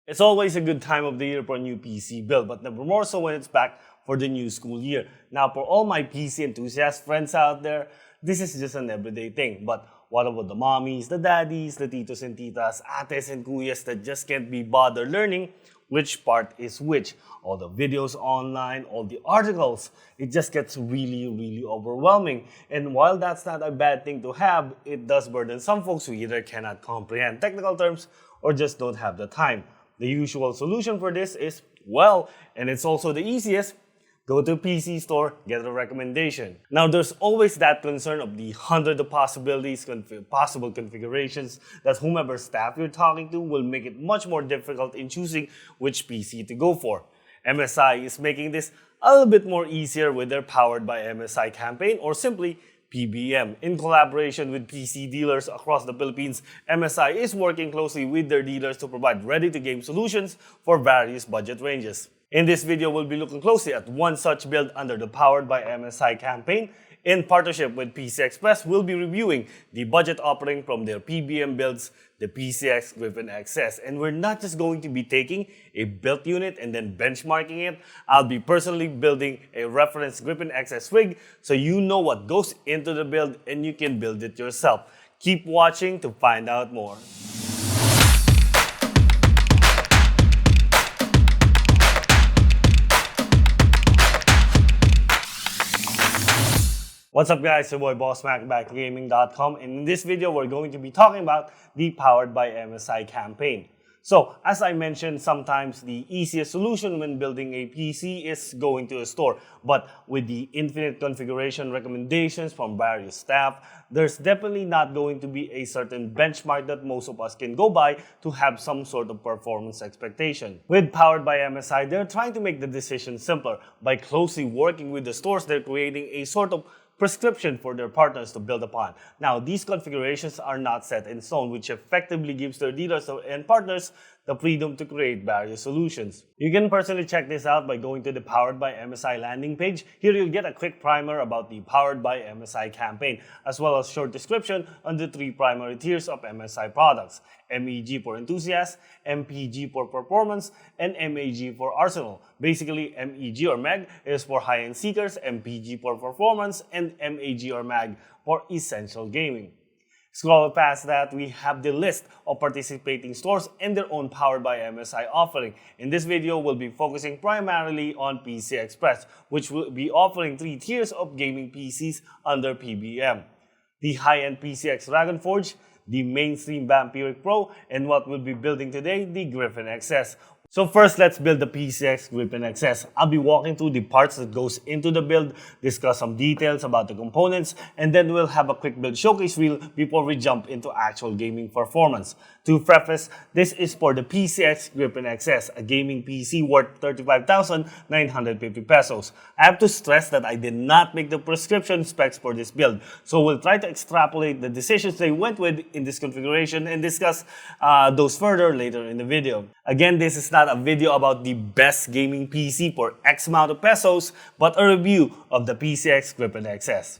It's always a good time of the year for a new PC build, but never more so when it's back for the new school year. Now, for all my PC enthusiast friends out there, this is just an everyday thing. But what about the mommies, the daddies, the titos and titas, ates and kuyas that just can't be bothered learning which part is which? All the videos online, all the articles, it just gets really overwhelming. And while that's not a bad thing to have, it does burden some folks who either cannot comprehend technical terms or just don't have the time. The usual solution for this is, well, and it's also the easiest, go to PC store, get a recommendation. Now, there's always that concern of the hundred of possibilities, possible configurations that whomever staff you're talking to will make it much more difficult in choosing which PC to go for. MSI is making this a little bit more easier with their Powered by MSI campaign, or simply PBM. In collaboration with PC dealers across the Philippines, MSI is working closely with their dealers to provide ready-to-game solutions for various budget ranges. In this video, we'll be looking closely at one such build under the Powered by MSI campaign. In partnership with PCX Press, we'll be reviewing the budget offering from their PBM builds, the PCX Griffin XS. And we're not just going to be taking a built unit and then benchmarking it. I'll be personally building a reference Griffin XS rig so you know what goes into the build and you can build it yourself. Keep watching to find out more. What's up guys, your boy Boss Mac back at gaming.com, and in this video we're going to be talking about the Powered by MSI campaign. So as I mentioned, sometimes the easiest solution when building a PC is going to a store, but with the infinite configuration recommendations from various staff, there's definitely not going to be a certain benchmark that most of us can go by to have some sort of performance expectation. With Powered by MSI, they're trying to make the decision simpler. By closely working with the stores, they're creating a sort of prescription for their partners to build upon. Now, these configurations are not set in stone, which effectively gives their dealers and partners the freedom to create various solutions. You can personally check this out by going to the Powered by MSI landing page. Here you'll get a quick primer about the Powered by MSI campaign, as well as short description on the three primary tiers of MSI products: MEG for enthusiasts, MPG for performance, and MAG for arsenal. Basically, MEG or MEG is for high-end seekers, MPG for performance, and MAG or MAG for essential gaming. Scroll past that, we have the list of participating stores and their own Powered by MSI offering. In this video, we'll be focusing primarily on PCX Press, which will be offering three tiers of gaming PCs under PBM: the high-end PCX Dragonforge, the mainstream Vampiric Pro, and what we'll be building today, the Griffin XS. So first, let's build the PCX Griffin XS. I'll be walking through the parts that goes into the build, discuss some details about the components, and then we'll have a quick build showcase reel before we jump into actual gaming performance. To preface, this is for the PCX Griffin XS, a gaming PC worth 35,950 pesos. I have to stress that I did not make the prescription specs for this build, so we'll try to extrapolate the decisions they went with in this configuration and discuss those further later in the video. Again, this is not a video about the best gaming PC for X amount of pesos, but a review of the PCX Griffin XS.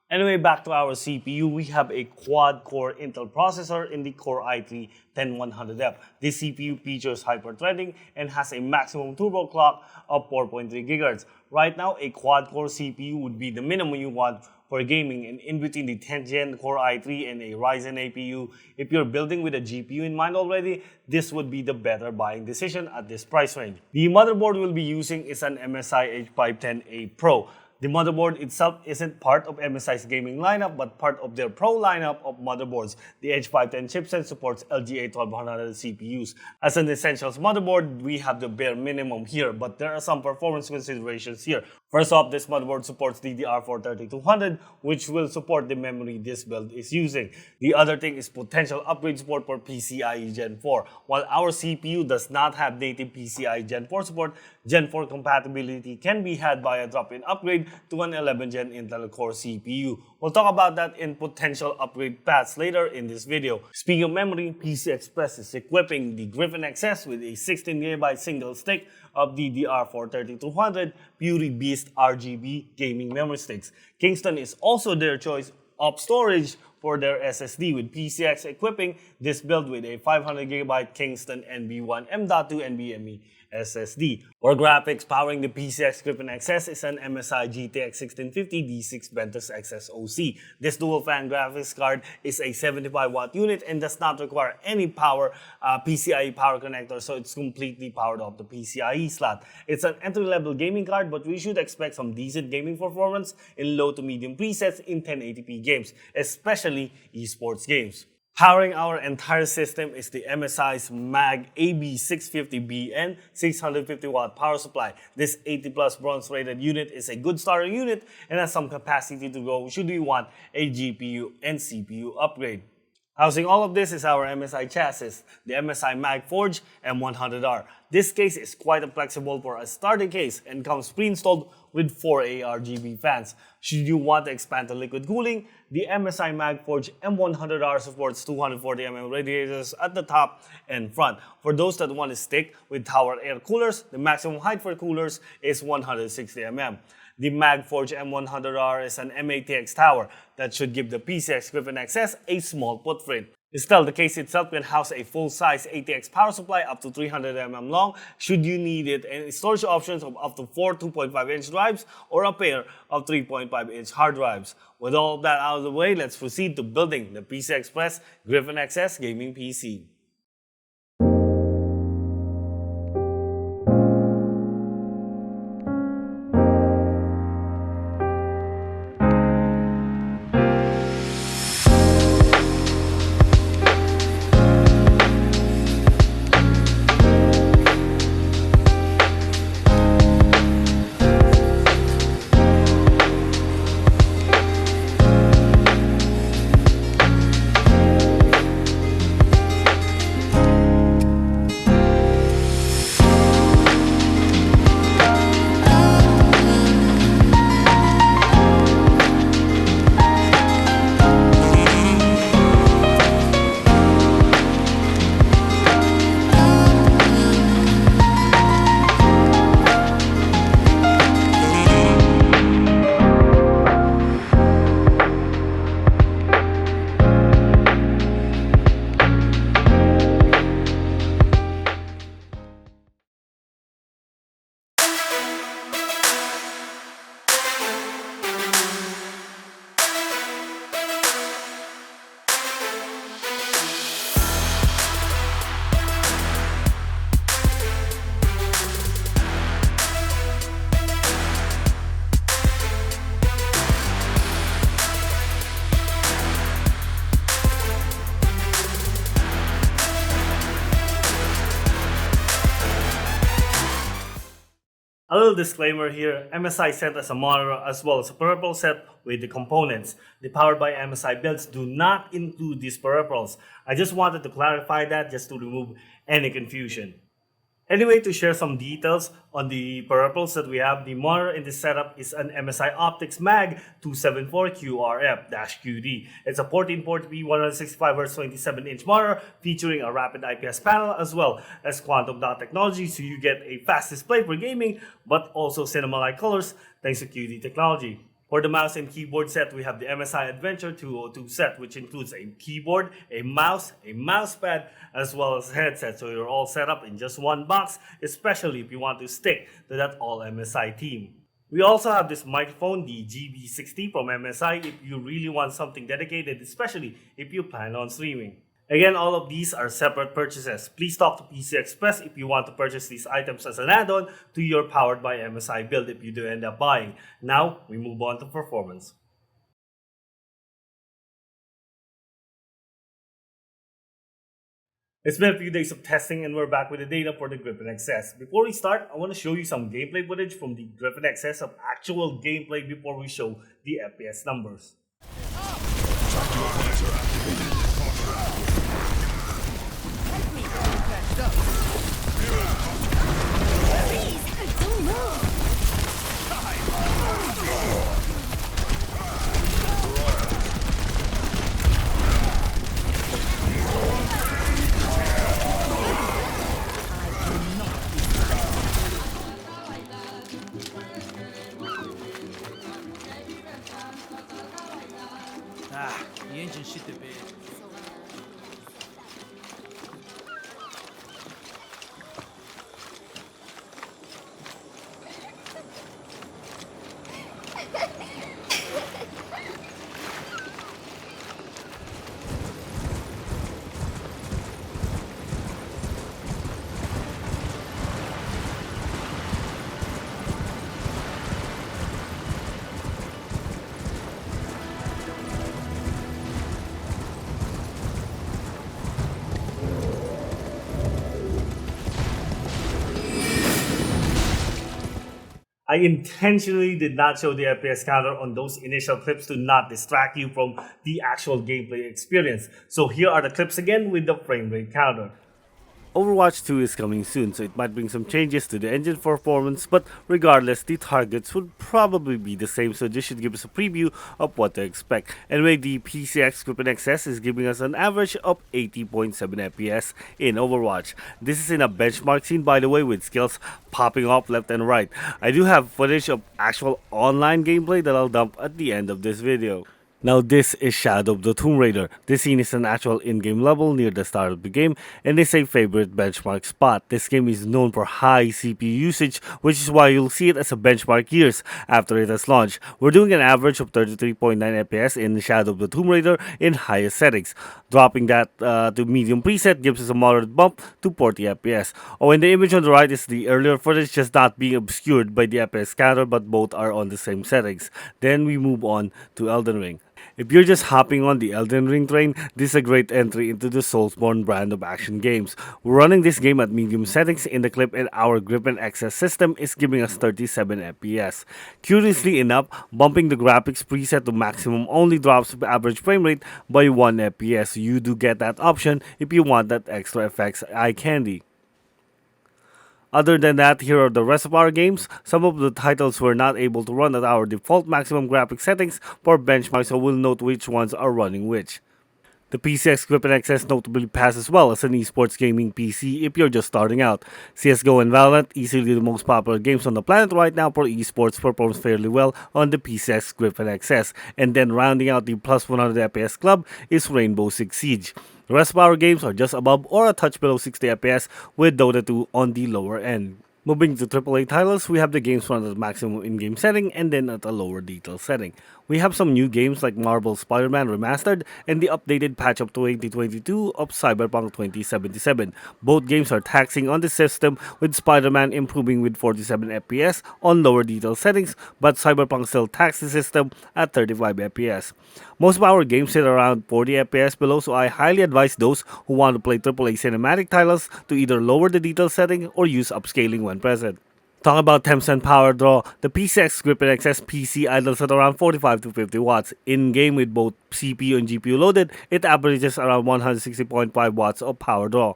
Anyway, back to our CPU, we have a quad-core Intel processor in the Core i3-10100F. This CPU features hyper-threading and has a maximum turbo clock of 4.3 GHz. Right now, a quad-core CPU would be the minimum you want for gaming, and in between the 10th Gen Core i3 and a Ryzen APU. If you're building with a GPU in mind already, this would be the better buying decision at this price range. The motherboard we'll be using is an MSI H510A Pro. The motherboard itself isn't part of MSI's gaming lineup, but part of their Pro lineup of motherboards. The H510 chipset supports LGA 1200 CPUs. As an essentials motherboard, we have the bare minimum here, but there are some performance considerations here. First off, this motherboard supports DDR4 3200, which will support the memory this build is using. The other thing is potential upgrade support for PCIe Gen 4. While our CPU does not have native PCIe Gen 4 support, Gen 4 compatibility can be had by a drop-in upgrade to an 11th Gen Intel Core CPU. We'll talk about that in potential upgrade paths later in this video. Speaking of memory, PCX Press is equipping the Griffin XS with a 16GB single stick of DDR4 3200 Puri Beast RGB gaming memory sticks. Kingston is also their choice up storage for their SSD, with PCX equipping this build with a 500GB Kingston NB1 M.2 NVMe SSD. For graphics, powering the PCX Griffin XS is an MSI GTX 1650 D6 Ventus XSOC. This dual fan graphics card is a 75-watt unit and does not require any power PCIe power connector, so it's completely powered off the PCIe slot. It's an entry-level gaming card, but we should expect some decent gaming performance in low to medium presets in 1080p games, especially esports games. Powering our entire system is the MSI's MAG AB650BN 650-watt power supply. This 80+ bronze rated unit is a good starter unit and has some capacity to go should we want a GPU and CPU upgrade. Housing all of this is our MSI chassis, the MSI MAG Forge M100R. This case is quite flexible for a starter case and comes pre-installed with 4 ARGB fans. Should you want to expand to liquid cooling, the MSI MAG Forge M100R supports 240mm radiators at the top and front. For those that want to stick with tower air coolers, the maximum height for coolers is 160mm. The MAG Forge M100R is an M8TX tower that should give the PCX Griffin XS a small footprint. Still, the case itself can house a full-size ATX power supply up to 300mm long should you need it, and storage options of up to 4 2.5-inch drives or a pair of 3.5-inch hard drives. With all of that out of the way, let's proceed to building the PCI Express Griffin XS gaming PC. A little disclaimer here, MSI sent us a monitor as well as a peripheral set with the components. The Powered by MSI builds do not include these peripherals. I just wanted to clarify that just to remove any confusion. Anyway, to share some details on the peripherals that we have, the monitor in this setup is an MSI Optics MAG 274QRF-QD. It's a 1440p 165Hz 27-inch monitor featuring a rapid IPS panel as well as quantum dot technology, so you get a fast display for gaming but also cinema-like colors thanks to QD technology. For the mouse and keyboard set, we have the MSI Adventure 202 set, which includes a keyboard, a mouse pad, as well as a headset. So you're all set up in just one box, especially if you want to stick to that all MSI theme. We also have this microphone, the GB60 from MSI, if you really want something dedicated, especially if you plan on streaming. Again, all of these are separate purchases. Please talk to PC Express if you want to purchase these items as an add-on to your Powered by MSI build if you do end up buying. Now, we move on to performance. It's been a few days of testing and we're back with the data for the Griffin XS. Before we start, I want to show you some gameplay footage from the Griffin XS of actual gameplay before we show the FPS numbers. Ah, the engine shit the bed. I intentionally did not show the FPS counter on those initial clips to not distract you from the actual gameplay experience. So here are the clips again with the frame rate counter. Overwatch 2 is coming soon, so it might bring some changes to the engine performance, but regardless, the targets would probably be the same, so this should give us a preview of what to expect. Anyway, the PCX Griffin XS is giving us an average of 80.7 FPS in Overwatch. This is in a benchmark scene, by the way, with skills popping off left and right. I do have footage of actual online gameplay that I'll dump at the end of this video. Now this is Shadow of the Tomb Raider. This scene is an actual in-game level near the start of the game and is a favorite benchmark spot. This game is known for high CPU usage, which is why you'll see it as a benchmark years after it has launched. We're doing an average of 33.9 FPS in Shadow of the Tomb Raider in highest settings. Dropping that to medium preset gives us a moderate bump to 40 FPS. Oh, and the image on the right is the earlier footage just not being obscured by the FPS counter, but both are on the same settings. Then we move on to Elden Ring. If you're just hopping on the Elden Ring train, this is a great entry into the Soulsborne brand of action games. We're running this game at medium settings in the clip and our Griffin XS system is giving us 37 FPS. Curiously enough, bumping the graphics preset to maximum only drops the average frame rate by 1 FPS. You do get that option if you want that extra effects eye candy. Other than that, here are the rest of our games. Some of the titles were not able to run at our default maximum graphic settings for benchmark, so we'll note which ones are running which. The PCX Griffin XS notably passes well as an esports gaming PC if you're just starting out. CSGO and Valorant, easily the most popular games on the planet right now for esports, performs fairly well on the PCX Griffin XS. And then rounding out the plus 100 FPS club is Rainbow Six Siege. The rest of our games are just above or a touch below 60 FPS with Dota 2 on the lower end. Moving to AAA titles, we have the games run at maximum in-game setting and then at a lower detail setting. We have some new games like Marvel's Spider-Man Remastered and the updated patch of 2022 of Cyberpunk 2077. Both games are taxing on the system, with Spider-Man improving with 47 FPS on lower detail settings, but Cyberpunk still taxes the system at 35 FPS. Most of our games sit around 40 FPS below, so I highly advise those who want to play AAA cinematic titles to either lower the detail setting or use upscaling when present. Talk about temps and power draw, the PCX Griffin XS PC idles at around 45 to 50 watts. In-game with both CPU and GPU loaded, it averages around 160.5 watts of power draw.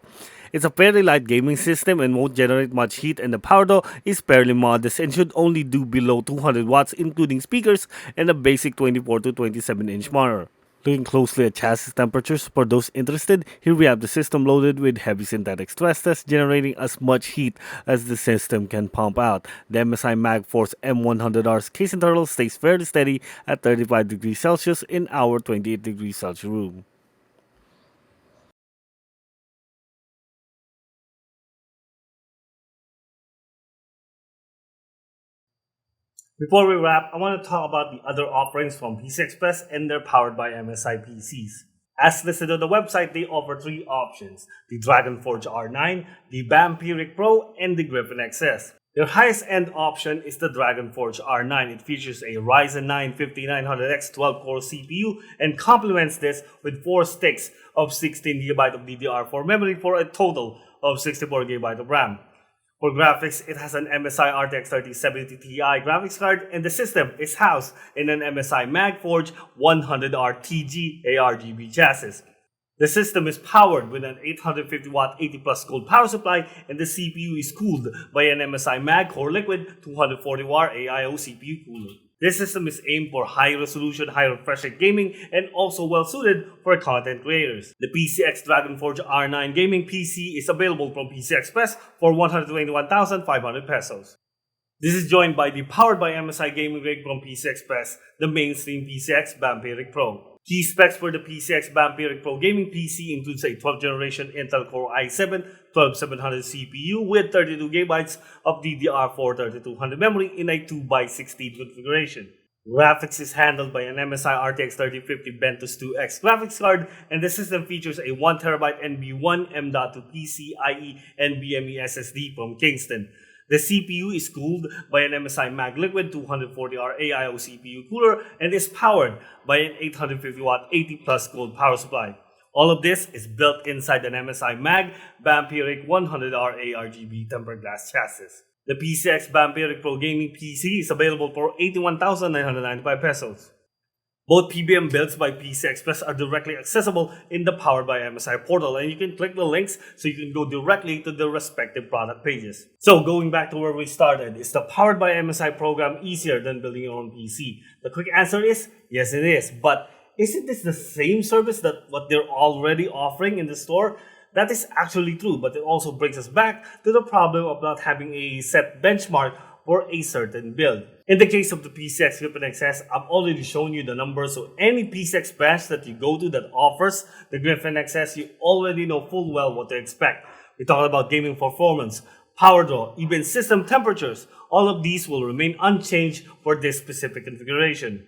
It's a fairly light gaming system and won't generate much heat, and the power draw is fairly modest and should only do below 200 watts including speakers and a basic 24 to 27 inch monitor. Looking closely at chassis temperatures, for those interested, here we have the system loaded with heavy synthetic stress tests generating as much heat as the system can pump out. The MSI MagForce M100R's case internal stays fairly steady at 35 degrees Celsius in our 28 degrees Celsius room. Before we wrap, I want to talk about the other offerings from PC Express and their Powered by MSI PCs. As listed on the website, they offer three options: the Dragonforge R9, the Vampiric Pro, and the Griffin XS. Their highest end option is the Dragonforge R9. It features a Ryzen 9 5900X 12-core CPU and complements this with 4 sticks of 16GB of DDR4 memory for a total of 64GB of RAM. For graphics, it has an MSI RTX 3070 Ti graphics card, and the system is housed in an MSI MagForge 100R TG ARGB chassis. The system is powered with an 850-watt 80-plus gold power supply, and the CPU is cooled by an MSI Mag Core Liquid 240-watt AIO CPU cooler. This system is aimed for high-resolution, high-refresh rate gaming and also well-suited for content creators. The PCX Dragonforge R9 gaming PC is available from PC Express for 121,500 pesos. This is joined by the Powered by MSI gaming rig from PCX Express, the mainstream PCX PBM Pro. Key specs for the PCX PBM Pro gaming PC includes a 12th generation Intel Core i7 12700 CPU with 32GB of DDR4 3200 memory in a 2x16 configuration. Graphics is handled by an MSI RTX 3050 Ventus 2X graphics card, and the system features a 1TB NB1 M.2 PCIe NVMe SSD from Kingston. The CPU is cooled by an MSI Mag Liquid 240R AIO CPU cooler and is powered by an 850W 80 plus gold power supply. All of this is built inside an MSI Mag PBM 100R ARGB tempered glass chassis. The PCX PBM Pro Gaming PC is available for 81,995 pesos. Both PBM builds by PCX Express are directly accessible in the Powered by MSI portal, and you can click the links so you can go directly to the respective product pages. So going back to where we started, is the Powered by MSI program easier than building your own PC? The quick answer is yes, it is. But isn't this the same service that what they're already offering in the store? That is actually true, but it also brings us back to the problem of not having a set benchmark for a certain build. In the case of the PCX Griffin XS, I've already shown you the numbers, so any PCX branch that you go to that offers the Griffin XS, you already know full well what to expect. We talked about gaming performance, power draw, even system temperatures. All of these will remain unchanged for this specific configuration.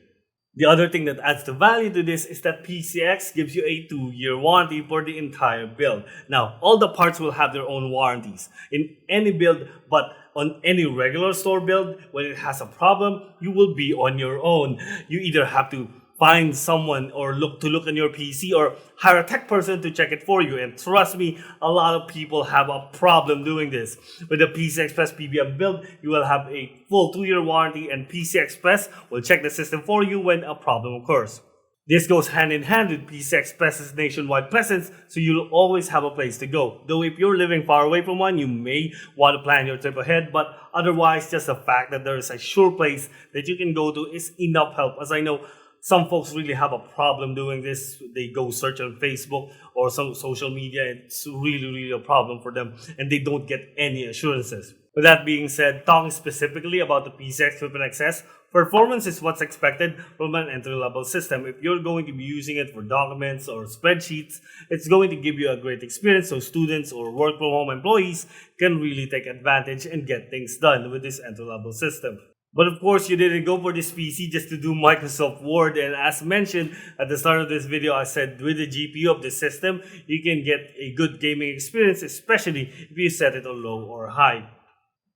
The other thing that adds the value to this is that PCX gives you a 2-year warranty for the entire build. Now, all the parts will have their own warranties in any build, but on any regular store build, when it has a problem, you will be on your own. You either have to find someone or look on your PC or hire a tech person to check it for you. And trust me, a lot of people have a problem doing this. With the PCX Express PBM build, you will have a full 2-year warranty, and PCX Express will check the system for you when a problem occurs. This goes hand in hand with PCX Express's nationwide presence, so you'll always have a place to go. Though if you're living far away from one, you may want to plan your trip ahead, but otherwise, just the fact that there is a sure place that you can go to is enough help, as I know some folks really have a problem doing this. They go search on Facebook or some social media. It's really a problem for them, and they don't get any assurances. With that being said, talking specifically about the PCX Griffin XS, performance is what's expected from an entry-level system. If you're going to be using it for documents or spreadsheets, it's going to give you a great experience so students or work-from-home employees can really take advantage and get things done with this entry-level system. But of course, you didn't go for this PC just to do Microsoft Word, and as mentioned at the start of this video, I said with the GPU of the system, you can get a good gaming experience, especially if you set it on low or high.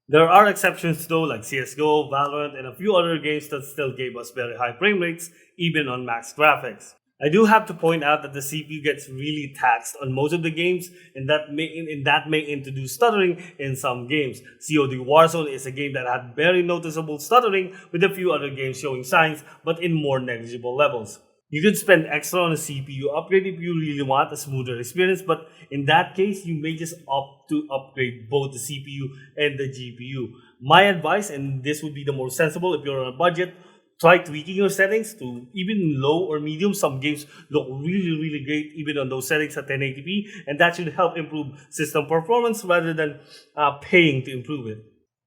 There are exceptions though, like CSGO, Valorant, and a few other games that still gave us very high frame rates, even on max graphics. I do have to point out that the CPU gets really taxed on most of the games, and that may introduce stuttering in some games. COD Warzone is a game that had very noticeable stuttering, with a few other games showing signs, but in more negligible levels. You could spend extra on a CPU upgrade if you really want a smoother experience, but in that case, you may just opt to upgrade both the CPU and the GPU. My advice, and this would be the more sensible if you're on a budget, try tweaking your settings to even low or medium. Some games look really great even on those settings at 1080p, and that should help improve system performance rather than paying to improve it.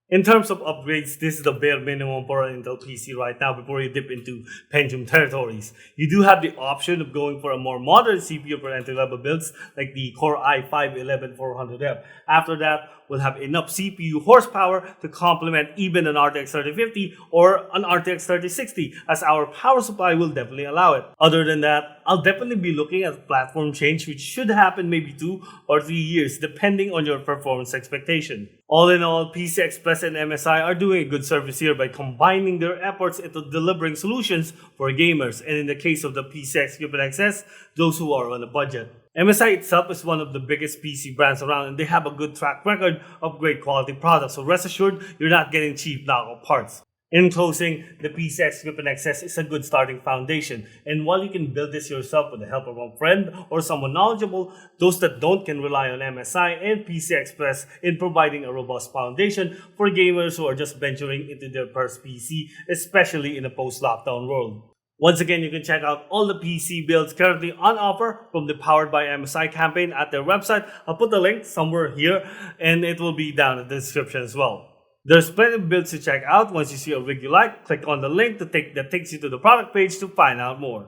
In terms of upgrades, this is the bare minimum for an Intel PC right now before you dip into Pentium territories. You do have the option of going for a more modern CPU for entry-level builds like the Core i5-11400F. After that, we'll have enough CPU horsepower to complement even an RTX 3050 or an RTX 3060, as our power supply will definitely allow it. Other than that, I'll definitely be looking at platform change, which should happen maybe 2 or 3 years depending on your performance expectation. All in all, PCX Express and MSI are doing a good service here by combining their efforts into delivering solutions for gamers, and in the case of the PCX Griffin XS, those who are on a budget. MSI itself is one of the biggest PC brands around, and they have a good track record of great quality products, so rest assured you're not getting cheap knockoff parts. In closing, the PCX Griffin XS is a good starting foundation, and while you can build this yourself with the help of a friend or someone knowledgeable, those that don't can rely on MSI and PCX Express in providing a robust foundation for gamers who are just venturing into their first PC, especially in a post-lockdown world. Once again, you can check out all the PC builds currently on offer from the Powered by MSI campaign at their website. I'll put the link somewhere here, and it will be down in the description as well. There's plenty of builds to check out. Once you see a rig you like, click on the link that takes you to the product page to find out more.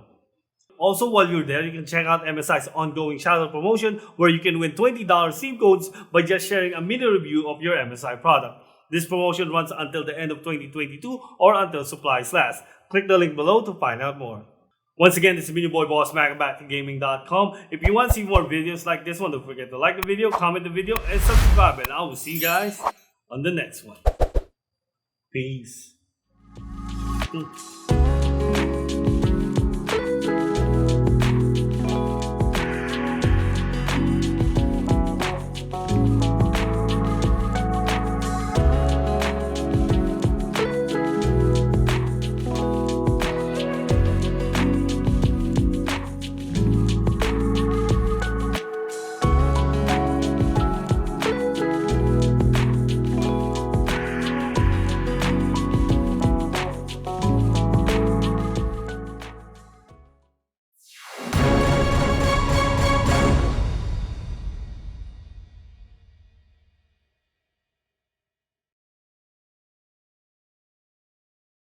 Also, while you're there, you can check out MSI's ongoing shoutout promotion where you can win $20 SIM codes by just sharing a mini review of your MSI product. This promotion runs until the end of 2022 or until supplies last. Click the link below to find out more. Once again, this is me, your boy Boss Mac back at gaming.com. If you want to see more videos like this one, don't forget to like the video, comment the video, and subscribe. And I will see you guys on the next one. Peace.